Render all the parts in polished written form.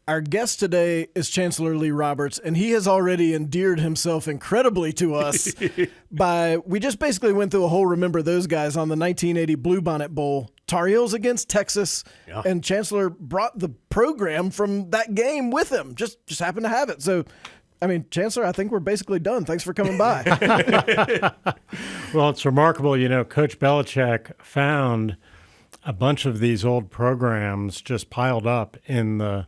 Our guest today is Chancellor Lee Roberts, and he has already endeared himself incredibly to us we just basically went through a whole Remember Those Guys on the 1980 Bluebonnet Bowl, Tar Heels against Texas, and Chancellor brought the program from that game with him, just happened to have it. So, I mean, Chancellor, I think we're basically done. Thanks for coming by. Well, it's remarkable. You know, Coach Belichick found a bunch of these old programs just piled up in the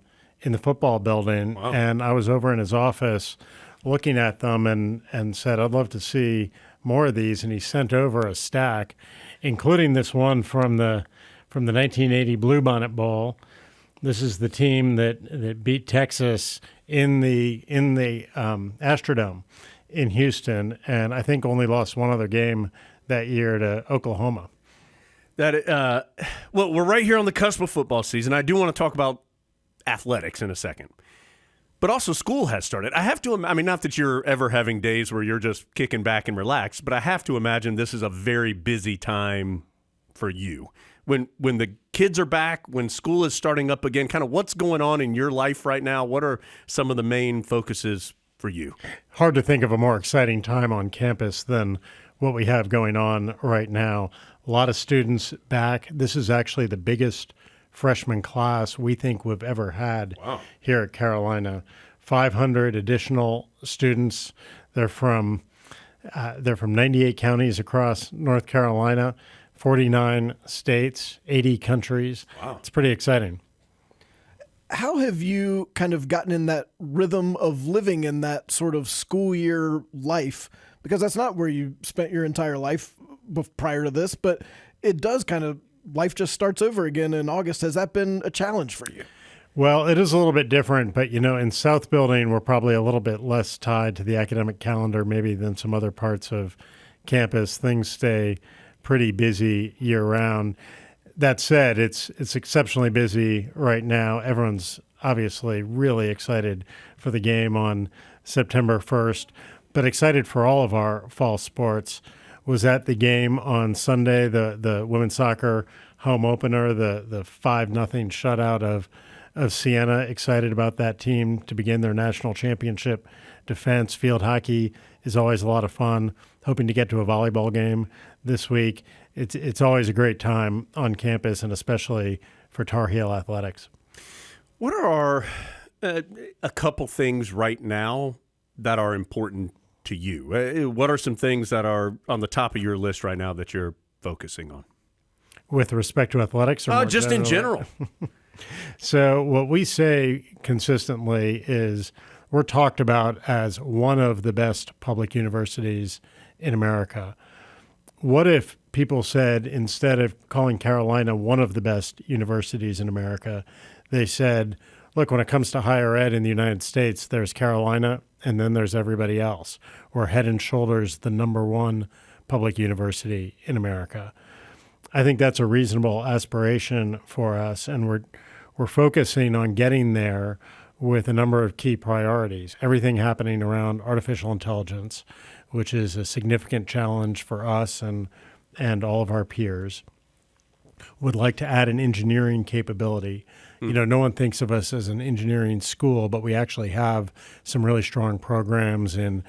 football building. Wow. And I was over in his office looking at them and said, I'd love to see more of these. And he sent over a stack, including this one from the 1980 Bluebonnet Bowl. This is the team that beat Texas in the Astrodome in Houston, and I think only lost one other game that year to Oklahoma. Well, we're right here on the cusp of football season. I do want to talk about athletics in a second. But also school has started. I have to, I mean, not that you're ever having days where you're just kicking back and relaxed, but I have to imagine this is a very busy time for you. When the kids are back, when school is starting up again, kind of what's going on in your life right now? What are some of the main focuses for you? Hard to think of a more exciting time on campus than what we have going on right now. A lot of students back. This is actually the biggest freshman class we think we've ever had here at Carolina. 500 additional students. They're from 98 counties across North Carolina, 49 states, 80 countries. Wow. It's pretty exciting. How have you kind of gotten in that rhythm of living in that sort of school year life? Because that's not where you spent your entire life prior to this, but it does kind of, life just starts over again in August. Has that been a challenge for you? Well, it is a little bit different, but, you know, in South Building, we're probably a little bit less tied to the academic calendar maybe than some other parts of campus. Things stay pretty busy year-round. That said, it's exceptionally busy right now. Everyone's obviously really excited for the game on September 1st, but excited for all of our fall sports. Was at the game on Sunday, the women's soccer home opener, the 5-0 shutout of Siena. Excited about that team to begin their national championship defense. Field hockey is always a lot of fun. Hoping to get to a volleyball game this week. It's always a great time on campus, and especially for Tar Heel athletics. What are a couple things right now that are important to you? What are some things that are on the top of your list right now that you're focusing on? With respect to athletics? Or just in general. So what we say consistently is we're talked about as one of the best public universities in America. What if people said, instead of calling Carolina one of the best universities in America, they said, look, when it comes to higher ed in the United States, there's Carolina and then there's everybody else. We're head and shoulders the number one public university in America. I think that's a reasonable aspiration for us, and we're focusing on getting there with a number of key priorities. Everything happening around artificial intelligence, which is a significant challenge for us and all of our peers. Would like to add an engineering capability. You know, no one thinks of us as an engineering school, but we actually have some really strong programs in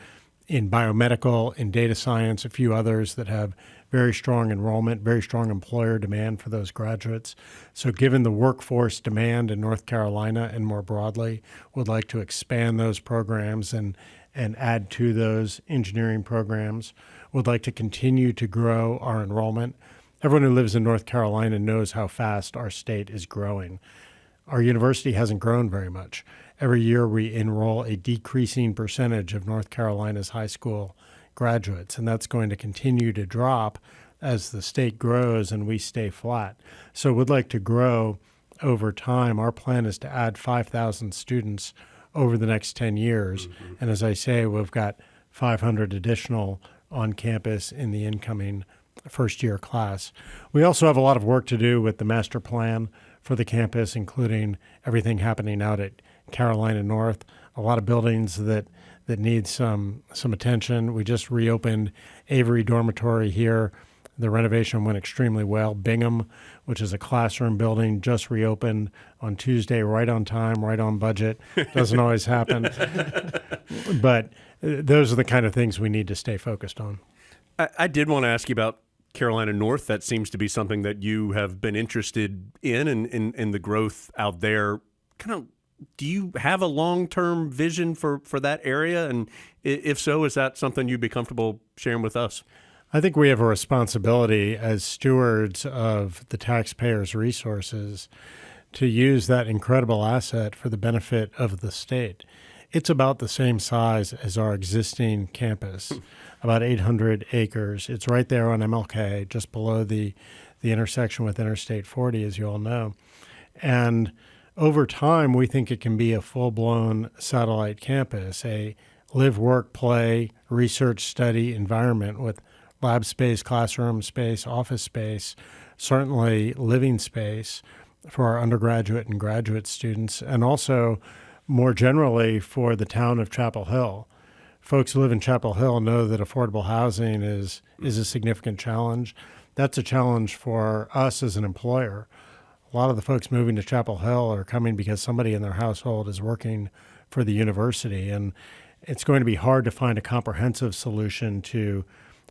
biomedical, in data science, a few others that have very strong enrollment, very strong employer demand for those graduates. So given the workforce demand in North Carolina and more broadly, would like to expand those programs and add to those engineering programs. Would like to continue to grow our enrollment. Everyone who lives in North Carolina knows how fast our state is growing. Our university hasn't grown very much. Every year we enroll a decreasing percentage of North Carolina's high school graduates, and that's going to continue to drop as the state grows and we stay flat. So we'd like to grow over time. Our plan is to add 5,000 students over the next 10 years. Mm-hmm. And as I say, we've got 500 additional on campus in the incoming first-year class. We also have a lot of work to do with the master plan for the campus, including everything happening out at Carolina North, a lot of buildings that need some attention. We just reopened Avery Dormitory here The renovation went extremely well. Bingham, which is a classroom building, just reopened on Tuesday, right on time, right on budget. Doesn't always happen. But those are the kind of things we need to stay focused on. I did want to ask you about Carolina North. That seems to be something that you have been interested in the growth out there. Do you have a long-term vision for that area? And if so, is that something you'd be comfortable sharing with us? I think we have a responsibility as stewards of the taxpayers' resources to use that incredible asset for the benefit of the state. It's about the same size as our existing campus, about 800 acres. It's right there on MLK, just below the intersection with Interstate 40, as you all know. And over time, we think it can be a full-blown satellite campus, a live, work, play, research, study environment with lab space, classroom space, office space, certainly living space for our undergraduate and graduate students, and also more generally for the town of Chapel Hill. Folks who live in Chapel Hill know that affordable housing is a significant challenge. That's a challenge for us as an employer. A lot of the folks moving to Chapel Hill are coming because somebody in their household is working for the university, and it's going to be hard to find a comprehensive solution to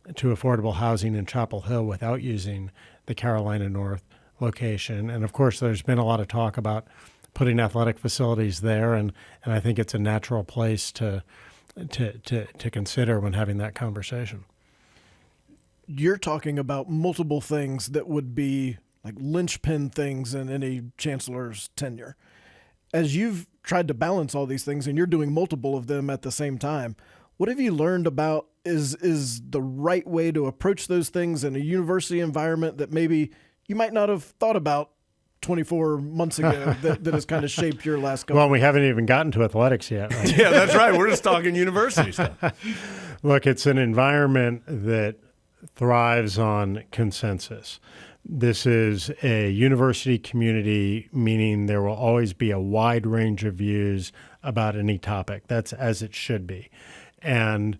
affordable housing in Chapel Hill without using the Carolina North location. And of course, there's been a lot of talk about putting athletic facilities there, and I think it's a natural place to consider when having that conversation. You're talking about multiple things that would be like linchpin things in any chancellor's tenure. As you've tried to balance all these things and you're doing multiple of them at the same time, what have you learned about is the right way to approach those things in a university environment that maybe you might not have thought about 24 months ago that has kind of shaped your last couple? Well, we haven't even gotten to athletics yet. Right? Yeah, that's right. We're just talking university stuff. Look, it's an environment that thrives on consensus. This is a university community, meaning there will always be a wide range of views about any topic. That's as it should be. And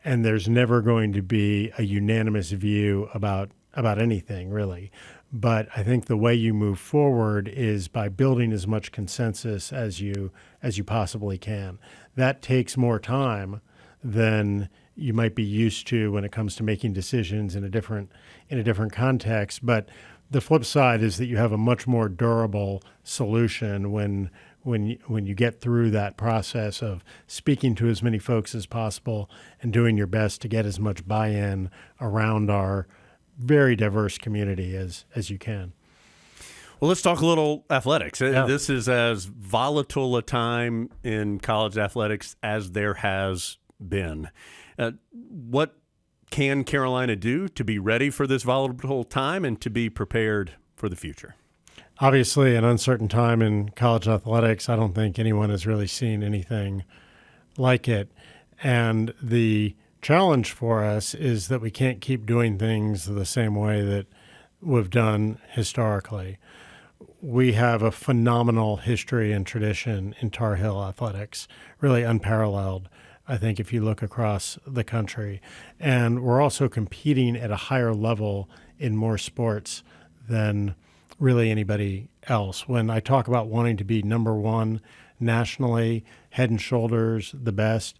there's never going to be a unanimous view about anything, really. But I think the way you move forward is by building as much consensus as you possibly can. That takes more time than you might be used to when it comes to making decisions in a different context. But the flip side is that you have a much more durable solution when you get through that process of speaking to as many folks as possible and doing your best to get as much buy-in around our very diverse community as you can. Well, let's talk a little athletics. Yeah. This is as volatile a time in college athletics as there has been. What can Carolina do to be ready for this volatile time and to be prepared for the future? Obviously, an uncertain time in college athletics. I don't think anyone has really seen anything like it. And the challenge for us is that we can't keep doing things the same way that we've done historically. We have a phenomenal history and tradition in Tar Heel athletics, really unparalleled, I think, if you look across the country. And we're also competing at a higher level in more sports than really anybody else. When I talk about wanting to be number one nationally, head and shoulders the best,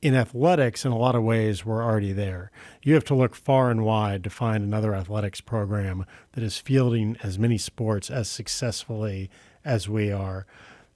in athletics, in a lot of ways, we're already there. You have to look far and wide to find another athletics program that is fielding as many sports as successfully as we are.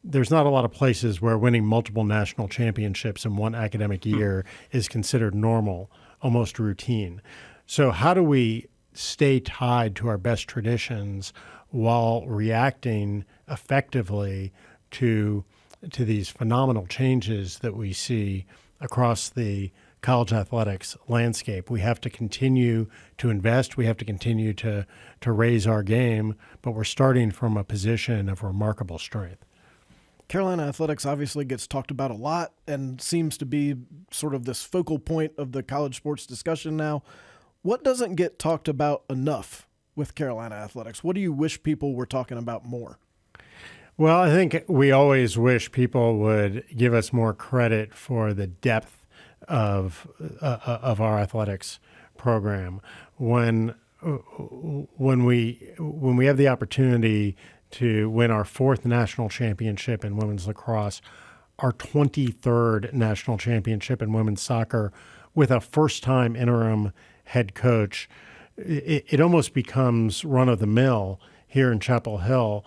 There's not a lot of places where winning multiple national championships in one academic year is considered normal, almost routine. So how do we stay tied to our best traditions while reacting effectively to these phenomenal changes that we see across the college athletics landscape? We have to continue to invest. We have to continue to raise our game, but we're starting from a position of remarkable strength. Carolina athletics obviously gets talked about a lot and seems to be sort of this focal point of the college sports discussion now. What doesn't get talked about enough with Carolina athletics? What do you wish people were talking about more? Well, I think we always wish people would give us more credit for the depth of our athletics program. When when we have the opportunity to win our 4th national championship in women's lacrosse, our 23rd national championship in women's soccer, with a first-time interim head coach, it almost becomes run-of-the-mill here in Chapel Hill.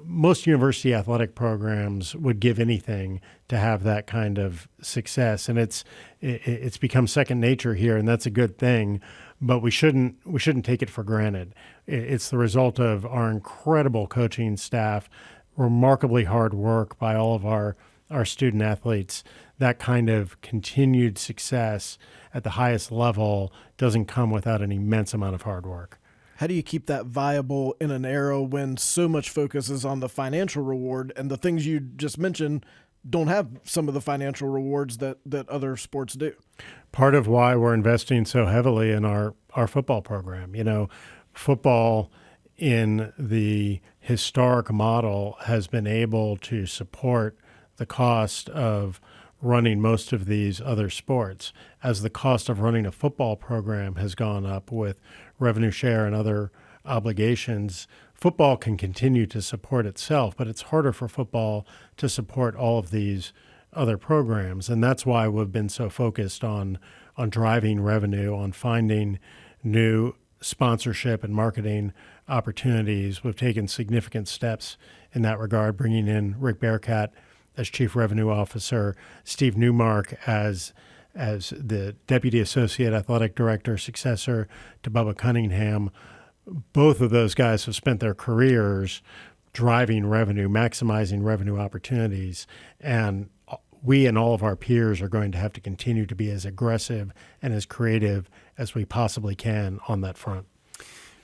Most university athletic programs would give anything to have that kind of success, and it's become second nature here, and that's a good thing. But we shouldn't take it for granted. It's the result of our incredible coaching staff, remarkably hard work by all of our student athletes. That kind of continued success at the highest level doesn't come without an immense amount of hard work. How do you keep that viable in an era when so much focus is on the financial reward, and the things you just mentioned don't have some of the financial rewards that other sports do? Part of why we're investing so heavily in our football program. Football in the historic model has been able to support the cost of running most of these other sports. As the cost of running a football program has gone up with revenue share and other obligations, football can continue to support itself, but it's harder for football to support all of these other programs. And that's why we've been so focused on driving revenue, on finding new sponsorship and marketing opportunities. We've taken significant steps in that regard, bringing in Rick Bearcat as Chief Revenue Officer, Steve Newmark as the Deputy Associate Athletic Director, successor to Bubba Cunningham. Both of those guys have spent their careers driving revenue, maximizing revenue opportunities, and we and all of our peers are going to have to continue to be as aggressive and as creative as we possibly can on that front.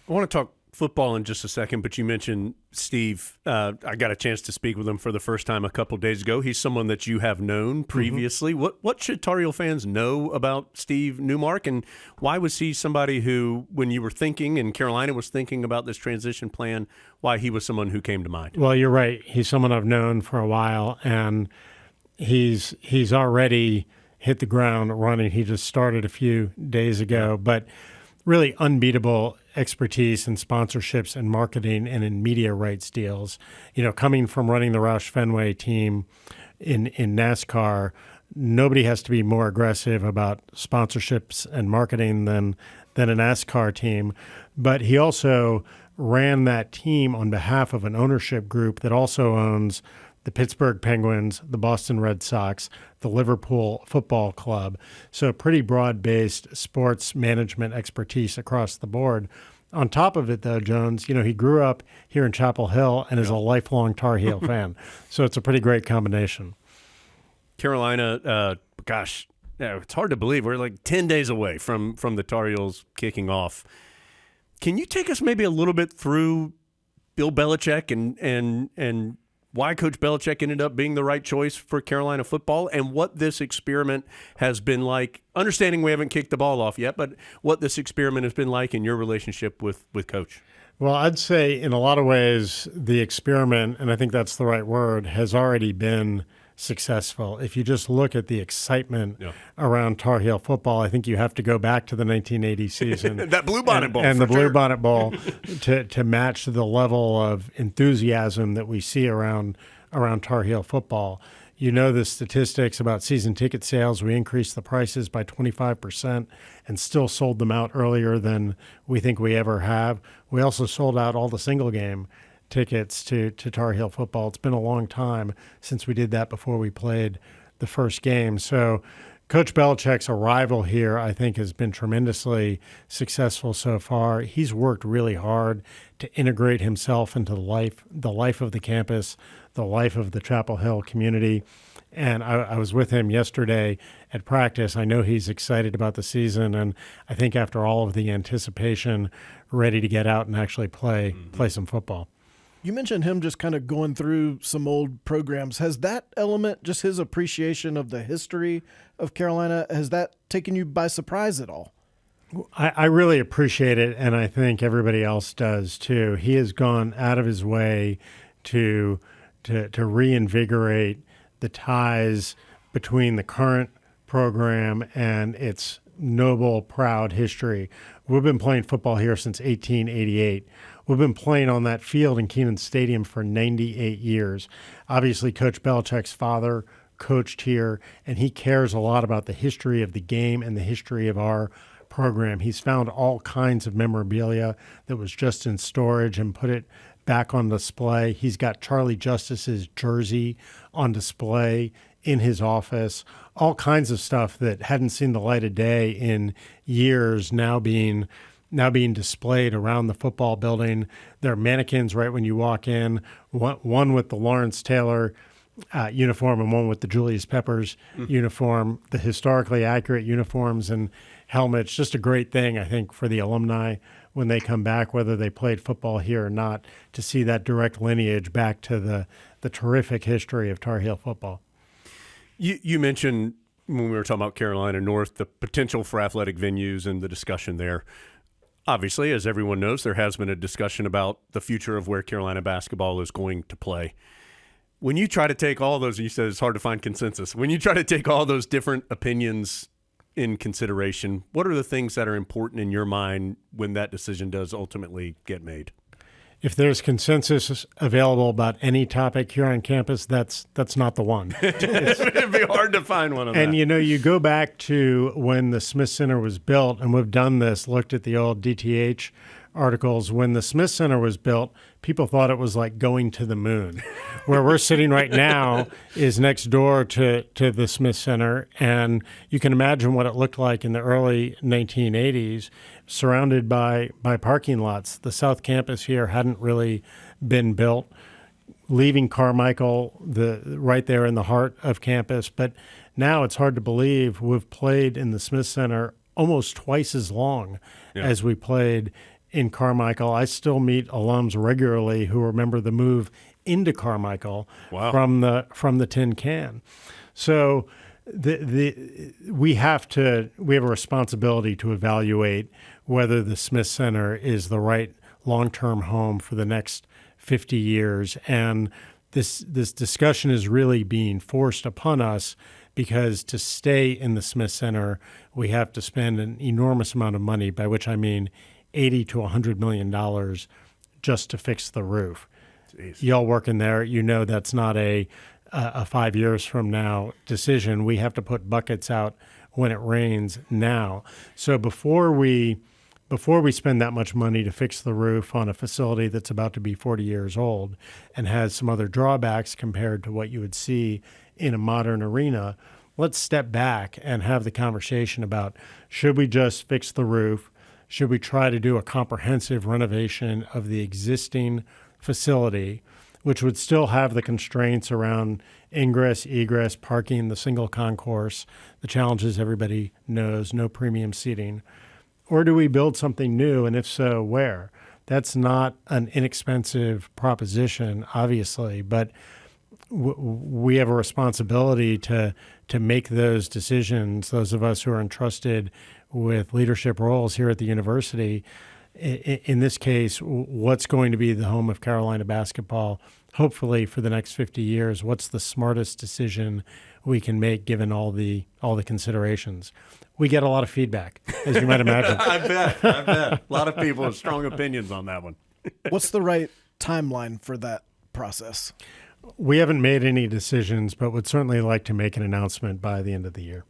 I want to talk football in just a second, but you mentioned Steve. I got a chance to speak with him for the first time a couple of days ago. He's someone that you have known previously. Mm-hmm. What should Tar Heel fans know about Steve Newmark, and why was he somebody who, when you were thinking and Carolina was thinking about this transition plan, why he was someone who came to mind? Well, you're right. He's someone I've known for a while, and he's already hit the ground running. He just started a few days ago, but really unbeatable expertise in sponsorships and marketing and in media rights deals. Coming from running the Roush Fenway team in NASCAR, nobody has to be more aggressive about sponsorships and marketing than a NASCAR team. But he also ran that team on behalf of an ownership group that also owns the Pittsburgh Penguins, the Boston Red Sox, the Liverpool Football Club. So pretty broad-based sports management expertise across the board. On top of it, though, Jones, he grew up here in Chapel Hill and is a lifelong Tar Heel fan. So it's a pretty great combination. Carolina, it's hard to believe. We're like 10 days away from the Tar Heels kicking off. Can you take us maybe a little bit through Bill Belichick and why Coach Belichick ended up being the right choice for Carolina football, and what this experiment has been like? Understanding we haven't kicked the ball off yet, but what this experiment has been like in your relationship with Coach? Well, I'd say in a lot of ways the experiment, and I think that's the right word, has already been successful. If you just look at the excitement around Tar Heel football, I think you have to go back to the 1980 season. That Bluebonnet Bowl. And the Bluebonnet Bowl to match the level of enthusiasm that we see around Tar Heel football. The statistics about season ticket sales. We increased the prices by 25% and still sold them out earlier than we think we ever have. We also sold out all the single game tickets to Tar Heel football. It's been a long time since we did that before we played the first game. So Coach Belichick's arrival here, I think, has been tremendously successful so far. He's worked really hard to integrate himself into the life of the campus, the life of the Chapel Hill community. And I was with him yesterday at practice. I know he's excited about the season, and I think after all of the anticipation, ready to get out and actually play some football. You mentioned him just kind of going through some old programs. Has that element, just his appreciation of the history of Carolina, has that taken you by surprise at all? I really appreciate it, and I think everybody else does too. He has gone out of his way to reinvigorate the ties between the current program and its noble, proud history. We've been playing football here since 1888. We've been playing on that field in Kenan Stadium for 98 years. Obviously, Coach Belichick's father coached here, and he cares a lot about the history of the game and the history of our program. He's found all kinds of memorabilia that was just in storage and put it back on display. He's got Charlie Justice's jersey on display in his office. All kinds of stuff that hadn't seen the light of day in years now being displayed around the football building. There are mannequins right when you walk in, one with the Lawrence Taylor uniform and one with the Julius Peppers uniform, the historically accurate uniforms and helmets. Just a great thing, I think, for the alumni when they come back, whether they played football here or not, to see that direct lineage back to the terrific history of Tar Heel football. You mentioned when we were talking about Carolina North, the potential for athletic venues and the discussion there. Obviously, as everyone knows, there has been a discussion about the future of where Carolina basketball is going to play. When you try to take all those, you said it's hard to find consensus. When you try to take all those different opinions in consideration, what are the things that are important in your mind when that decision does ultimately get made? If there's consensus available about any topic here on campus, that's not the one. It'd be hard to find one of them. And, you go back to when the Smith Center was built, and we've done this, looked at the old DTH articles. When the Smith Center was built, people thought it was like going to the moon. Where we're sitting right now is next door to the Smith Center, and you can imagine what it looked like in the early 1980s, surrounded by parking lots. The South Campus here hadn't really been built, leaving Carmichael right there in the heart of campus. But now it's hard to believe we've played in the Smith Center almost twice as long as we played in Carmichael. I still meet alums regularly who remember the move into Carmichael from the tin can. So we have a responsibility to evaluate whether the Smith Center is the right long-term home for the next 50 years. And this discussion is really being forced upon us because to stay in the Smith Center, we have to spend an enormous amount of money, by which I mean $80 to $100 million just to fix the roof. Jeez. Y'all working there, that's not a 5 years from now decision. We have to put buckets out when it rains now. So before we spend that much money to fix the roof on a facility that's about to be 40 years old and has some other drawbacks compared to what you would see in a modern arena, let's step back and have the conversation about, should we just fix the roof? Should we try to do a comprehensive renovation of the existing facility, which would still have the constraints around ingress, egress, parking, the single concourse, the challenges everybody knows, no premium seating? Or do we build something new, and if so, where? That's not an inexpensive proposition, obviously, but we have a responsibility to make those decisions, those of us who are entrusted with leadership roles here at the university. In this case, what's going to be the home of Carolina basketball, hopefully for the next 50 years? What's the smartest decision we can make given all the considerations? We get a lot of feedback, as you might imagine. I bet. A lot of people have strong opinions on that one. What's the right timeline for that process? We haven't made any decisions, but would certainly like to make an announcement by the end of the year.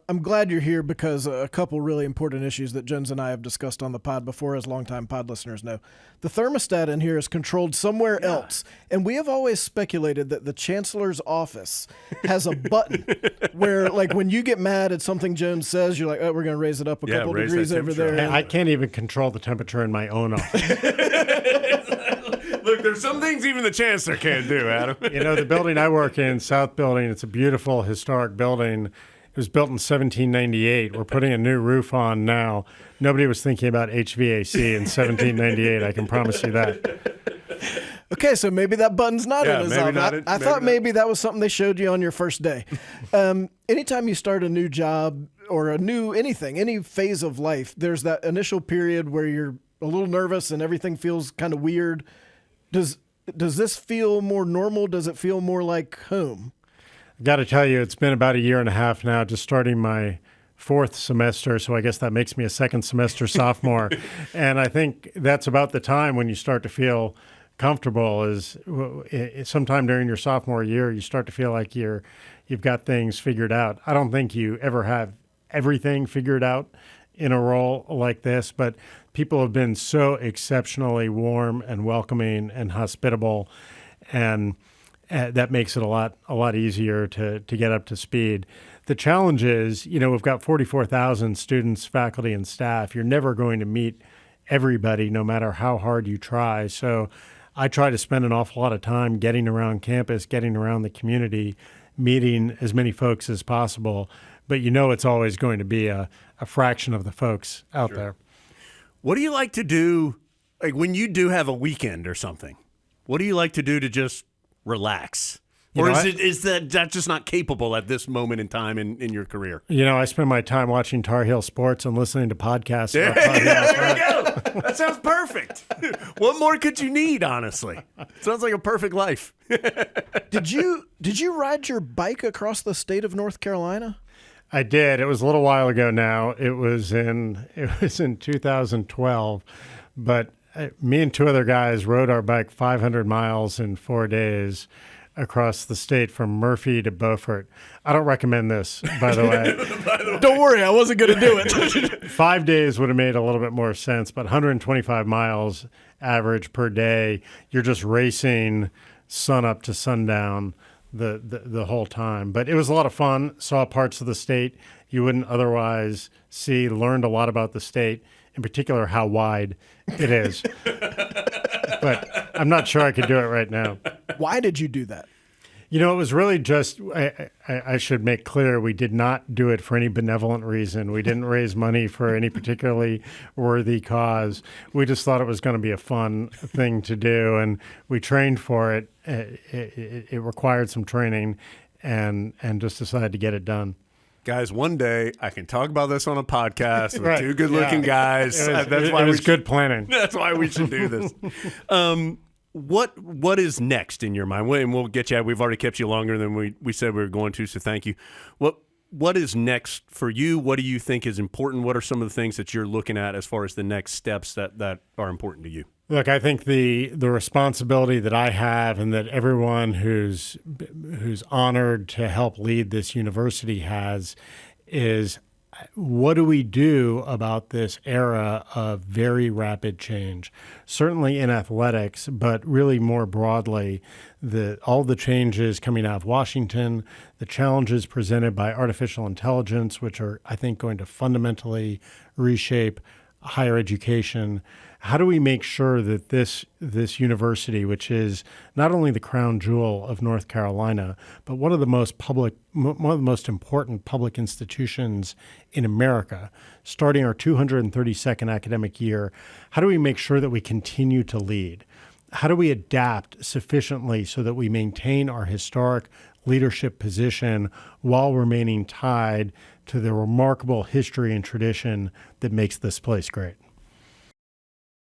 I'm glad you're here because a couple really important issues that Jones and I have discussed on the pod before, as longtime pod listeners know. The thermostat in here is controlled somewhere else, and we have always speculated that the Chancellor's office has a button where, like, when you get mad at something Jones says, you're like, oh, we're going to raise it up a couple degrees over there. I can't even control the temperature in my own office. Look, there's some things even the Chancellor can't do, Adam. The building I work in, South Building, it's a beautiful historic building. It was built in 1798. We're putting a new roof on now. Nobody was thinking about HVAC in 1798. I can promise you that. Okay, so maybe that button's not in his office. I thought maybe that was something they showed you on your first day. Anytime you start a new job or any phase of life, there's that initial period where you're a little nervous and everything feels kind of weird. Does this feel more normal? Does it feel more like home? Got to tell you, it's been about a year and a half now, just starting my fourth semester, so I guess that makes me a second semester sophomore. And I think that's about the time when you start to feel comfortable. Is sometime during your sophomore year, you start to feel like you've got things figured out. I don't think you ever have everything figured out in a role like this, but people have been so exceptionally warm and welcoming and hospitable, and that makes it a lot easier to get up to speed. The challenge is, we've got 44,000 students, faculty, and staff. You're never going to meet everybody, no matter how hard you try. So I try to spend an awful lot of time getting around campus, getting around the community, meeting as many folks as possible. But it's always going to be a fraction of the folks out there. What do you like to do, like when you do have a weekend or something? What do you like to do to just relax? Or is that just not capable at this moment in time in your career? I spend my time watching Tar Heel sports and listening to podcasts. There we go. That sounds perfect. What more could you need, honestly? Sounds like a perfect life. Did you ride your bike across the state of North Carolina? I did. It was a little while ago now. It was in 2012, but me and two other guys rode our bike 500 miles in 4 days across the state from Murphy to Beaufort. I don't recommend this, by the way. Don't worry, I wasn't going to do it. 5 days would have made a little bit more sense, but 125 miles average per day. You're just racing sun up to sundown the whole time. But it was a lot of fun. Saw parts of the state you wouldn't otherwise see. Learned a lot about the state, in particular how wide it is. But I'm not sure I could do it right now. Why did you do that? It was really just, I should make clear, we did not do it for any benevolent reason. We didn't raise money for any particularly worthy cause. We just thought it was going to be a fun thing to do, and we trained for it. It required some training, and just decided to get it done. Guys, one day I can talk about this on a podcast with Right. two good-looking guys. It was good planning. That's why we should do this. What is next in your mind? And we'll get you. We've already kept you longer than we said we were going to, so thank you. What is next for you? What do you think is important? What are some of the things that you're looking at as far as the next steps that are important to you? Look, I think the responsibility that I have, and that everyone who's honored to help lead this university has, is what do we do about this era of very rapid change? Certainly in athletics, but really more broadly, all the changes coming out of Washington, the challenges presented by artificial intelligence, which are, I think, going to fundamentally reshape higher education. How do we make sure that this university, which is not only the crown jewel of North Carolina, but one of the most important public institutions in America, starting our 232nd academic year, how do we make sure that we continue to lead? How do we adapt sufficiently so that we maintain our historic leadership position while remaining tied to the remarkable history and tradition that makes this place great?